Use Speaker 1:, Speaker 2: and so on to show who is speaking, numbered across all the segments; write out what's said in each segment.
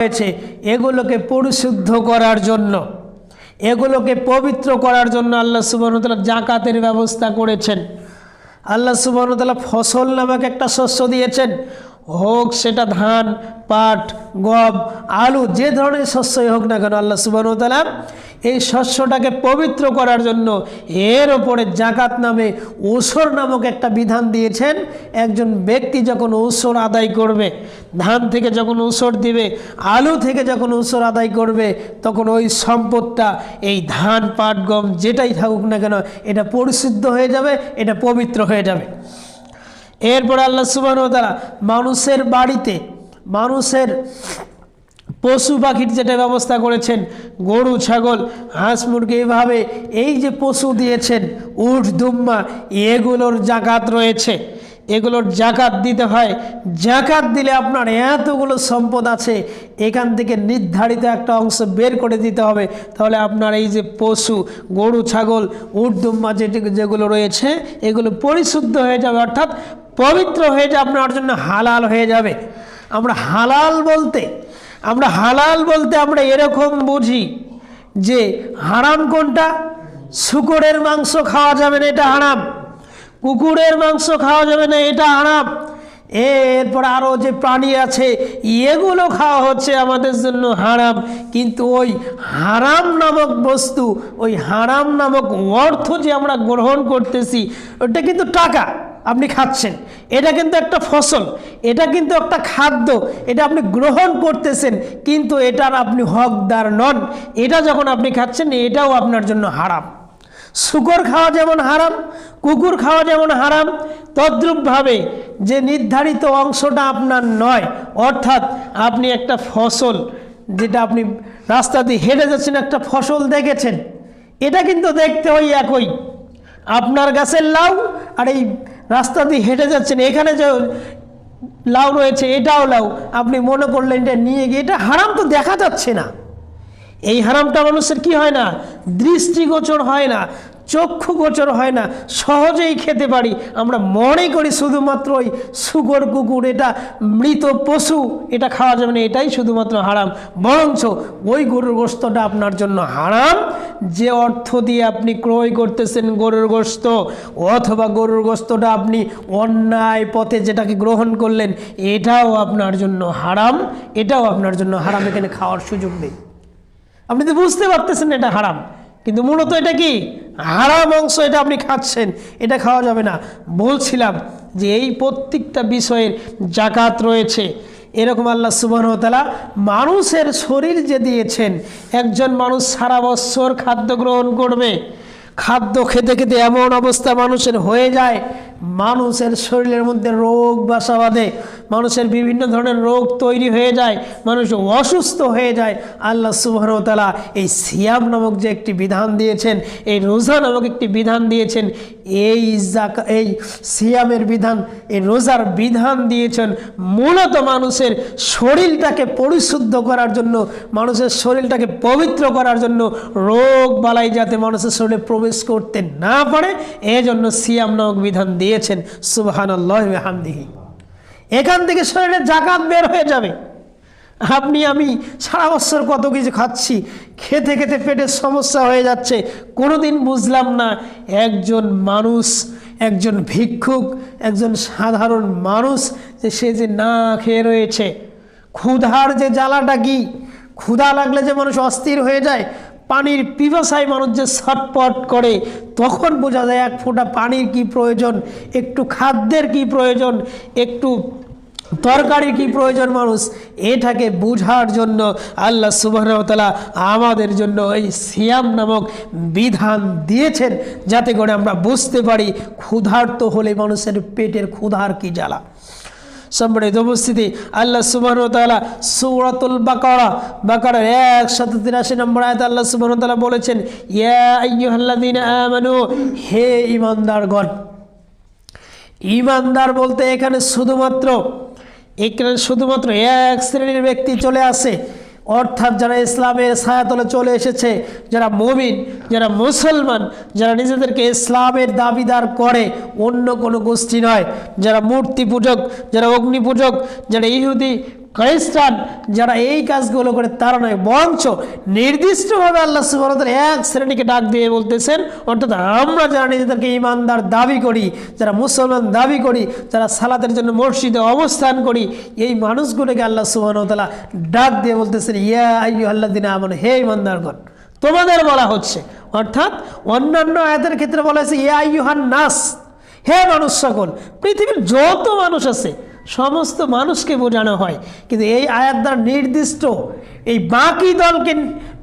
Speaker 1: হয়েছে এগুলোকে পরিশুদ্ধ করার জন্য, এগুলোকে পবিত্র করার জন্য আল্লাহ সুবহানাহু ওয়া তাআলা যাকাতের ব্যবস্থা করেছেন। আল্লাহ সুবহানাহু ওয়া তাআলা ফসল নামক একটা শস্য দিয়েছেন, হোক সেটা ধান, পাট, গম, আলু, যে ধরনের শস্যই হোক না কেন, আল্লাহ সুবহানাহু ওয়া তাআলা এই শস্যটাকে পবিত্র করার জন্য এর ওপরে যাকাত নামে ওসর নামক একটা বিধান দিয়েছেন। একজন ব্যক্তি যখন ওসর আদায় করবে, ধান থেকে যখন ওসর দিবে, আলু থেকে যখন ওসর আদায় করবে, তখন ওই সম্পদটা, এই ধান, পাট, গম যেটাই থাকুক না কেন, এটা পরিশুদ্ধ হয়ে যাবে, এটা পবিত্র হয়ে যাবে। এরপর আল্লাহ সুবহানাহু ওয়া তাআলা মানুষের বাড়িতে, মানুষের পশু পাখির যেটা ব্যবস্থা করেছেন, গরু, ছাগল, হাঁস, মুরগি, এইভাবে এই যে পশু দিয়েছেন, উট, দুম্বা, এগুলোর যাকাত রয়েছে, এগুলোর যাকাত দিতে হয়। যাকাত দিলে আপনার এতগুলো সম্পদ আছে, এখান থেকে নির্ধারিত একটা অংশ বের করে দিতে হবে, তাহলে আপনার এই যে পশু, গরু, ছাগল, উট, দুম্বা যেগুলো রয়েছে, এগুলো পরিশুদ্ধ হয়ে যাবে, অর্থাৎ পবিত্র হয়ে যাবে, আপনার জন্য হালাল হয়ে যাবে। আমরা হালাল বলতে আমরা এরকম বুঝি যে হারাম কোনটা? শূকরের মাংস খাওয়া যাবে না, এটা হারাম। কুকুরের মাংস খাওয়া যাবে না, এটা হারাম। এরপর আরও যে প্রাণী আছে, এগুলো খাওয়া হচ্ছে আমাদের জন্য হারাম। কিন্তু ওই হারাম নামক বস্তু, ওই হারাম নামক অর্থ যে আমরা গ্রহণ করতেছি, ওটা কিন্তু টাকা আপনি খাচ্ছেন, এটা কিন্তু একটা ফসল, এটা কিন্তু একটা খাদ্য, এটা আপনি গ্রহণ করতেছেন, কিন্তু এটার আপনি হকদার নন। এটা যখন আপনি খাচ্ছেন, এটাও আপনার জন্য হারাম। শূকর খাওয়া যেমন হারাম, কুকুর খাওয়া যেমন হারাম, তদ্রূপভাবে যে নির্ধারিত অংশটা আপনার নয়, অর্থাৎ আপনি একটা ফসল, যেটা আপনি রাস্তা দিয়ে হেঁটে যাচ্ছেন, একটা ফসল দেখেছেন, এটা কিন্তু দেখতে ওই একই। আপনার গাছের লাউ আর এই রাস্তা দিয়ে হেঁটে যাচ্ছেন, এখানে যে লাউ রয়েছে, এটাও লাউ, আপনি মনে করলেন এটা নিয়ে গিয়ে, এটা হারাম তো দেখা যাচ্ছে না। এই হারামটা মানুষের কি হয় না? দৃষ্টিগোচর হয় না, চক্ষুগোচর হয় না, সহজেই খেতে পারি। আমরা মনে করি শুধুমাত্র ওই শূকর, কুকুর, এটা মৃত পশু, এটা খাওয়া যাবে না, এটাই শুধুমাত্র হারাম। বরঞ্চ ওই গরুর গোশতটা আপনার জন্য হারাম, যে অর্থ দিয়ে আপনি ক্রয় করতেছেন গরুর গোশত, অথবা গরুর গোশতটা আপনি অন্যায় পথে যেটাকে গ্রহণ করলেন, এটাও আপনার জন্য হারাম, এটাও আপনার জন্য হারাম। এখানে খাওয়ার সুযোগ নেই। আপনি তো বুঝতে পারতেছেন এটা হারাম, কিন্তু মূলত এটা কি? হারাম অংশ, এটা আপনি খাচ্ছেন, এটা খাওয়া যাবে না। বলছিলাম যে এই প্রত্যেকটা বিষয়ের যাকাত রয়েছে। এরকম আল্লাহ সুবহানাহু ওয়া তাআলা মানুষের শরীর যে দিয়েছেন, একজন মানুষ সারা বছর খাদ্য গ্রহণ করবে, খাদ্য খেতে খেতে এমন অবস্থা মানুষের হয়ে যায়, মানুষের শরীরের মধ্যে রোগ বাসা বাঁধে, মানুষের বিভিন্ন ধরনের রোগ তৈরি হয়ে যায়, মানুষ অসুস্থ হয়ে যায়। আল্লাহ সুবহানাহু ওয়া তাআলা এই সিয়াম নামক যে একটি বিধান দিয়েছেন, এই রোজা নামক একটি বিধান দিয়েছেন, এই সিয়ামের বিধান, এই রোজার বিধান দিয়েছেন মূলত মানুষের শরীরটাকে পরিশুদ্ধ করার জন্য, মানুষের শরীরটাকে পবিত্র করার জন্য, রোগ বালাই যাতে মানুষের শরীরে প্রবেশ করতে না পারে, এজন্য সিয়াম নামক বিধান দিয়েছেন। সুবহানাল্লাহি ওয়া বিহামদিহি। এখান থেকে শরীরের যাকাত বের হয়ে যাবে। আমি সারা বছর কত কিছু খাচ্ছি, খেতে খেতে পেটের সমস্যা হয়ে যাচ্ছে, কোনোদিন বুঝলাম না একজন মানুষ, একজন ভিক্ষুক, একজন সাধারণ মানুষ, যে সে যে না খেয়ে রয়েছে, ক্ষুধার যে জ্বালাটা কি, ক্ষুধা লাগলে যে মানুষ অস্থির হয়ে যায়, পানির পিপাসায় মানুষ যে ছটপট করে, তখন বোঝা যায় এক ফোঁটা পানির কি প্রয়োজন, একটু খাদ্যের কি প্রয়োজন, একটু তরকারির কি প্রয়োজন মানুষ। এটাকে বোঝার জন্য আল্লাহ সুবহানাহু ওয়া তাআলা আমাদের জন্য এই সিয়াম নামক বিধান দিয়েছেন, যাতে করে আমরা বুঝতে পারি ক্ষুধার্ত হলে মানুষের পেটের ক্ষুধার কি জ্বালা। সম্মানিত উপস্থিতি, আল্লাহ সুবহানাহু ওয়া তাআলা সূরাতুল বাকারার 183 নম্বর আয়াতে আল্লাহ সুবহানাহু ওয়া তাআলা বলেছেন, ইয়া আইয়ুহাল্লাযীনা আমানু, হে ঈমানদারগণ। ঈমানদার বলতে এখানে শুধুমাত্র এক শ্রেণীর ব্যক্তি চলে আসে, অর্থাৎ যারা ইসলামের ছায়াতলে চলে এসেছে, যারা মুমিন, যারা মুসলমান, যারা নিজেদেরকে ইসলামের দাবিদার করে, অন্য কোনো গোষ্ঠী নয়। যারা মূর্তি পূজক, যারা অগ্নি পূজক, যারা ইহুদি খ্রিস্টান যারা এই কাজগুলো করে তারা নয়, বরঞ্চ নির্দিষ্টভাবে আল্লাহ সুবহানাহু ওয়া তাআলা এক শ্রেণীকে ডাক দিয়ে বলতেছেন, অর্থাৎ আমরা যারা নিজেদেরকে ঈমানদার দাবি করি, যারা মুসলমান দাবি করি, যারা সালাতের জন্য মসজিদে অবস্থান করি, এই মানুষগুলোকে আল্লাহ সুবহানাহু ওয়া তাআলা ডাক দিয়ে বলতেছেন, ইয়া আইয়ুহাল্লাযিনা আমানু, হে ঈমানদারগণ তোমাদের বলা হচ্ছে। অর্থাৎ অন্যান্য আয়াতের ক্ষেত্রে বলা হয়েছে ইয়া আইয়ুহান নাস, হে মানুষ সকল, পৃথিবীর যত মানুষ আছে সমস্ত মানুষকে বোঝানো হয়, কিন্তু এই আয়াত দ্বারা নির্দিষ্ট এই বাকি দলকে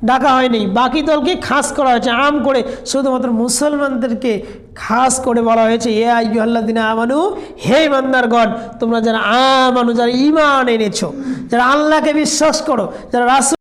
Speaker 1: ডাকা হয়নি, বাকি দলকে খাস করা হয়েছে, আম করে শুধুমাত্র মুসলমানদেরকে খাস করে বলা হয়েছে ইয়া আইয়ুহাল্লাযিনা আমানু, হে ইমানদারগণ তোমরা যারা আমানু, যারা ঈমান এনেছো, যারা আল্লাহকে বিশ্বাস করো, যারা রাসূল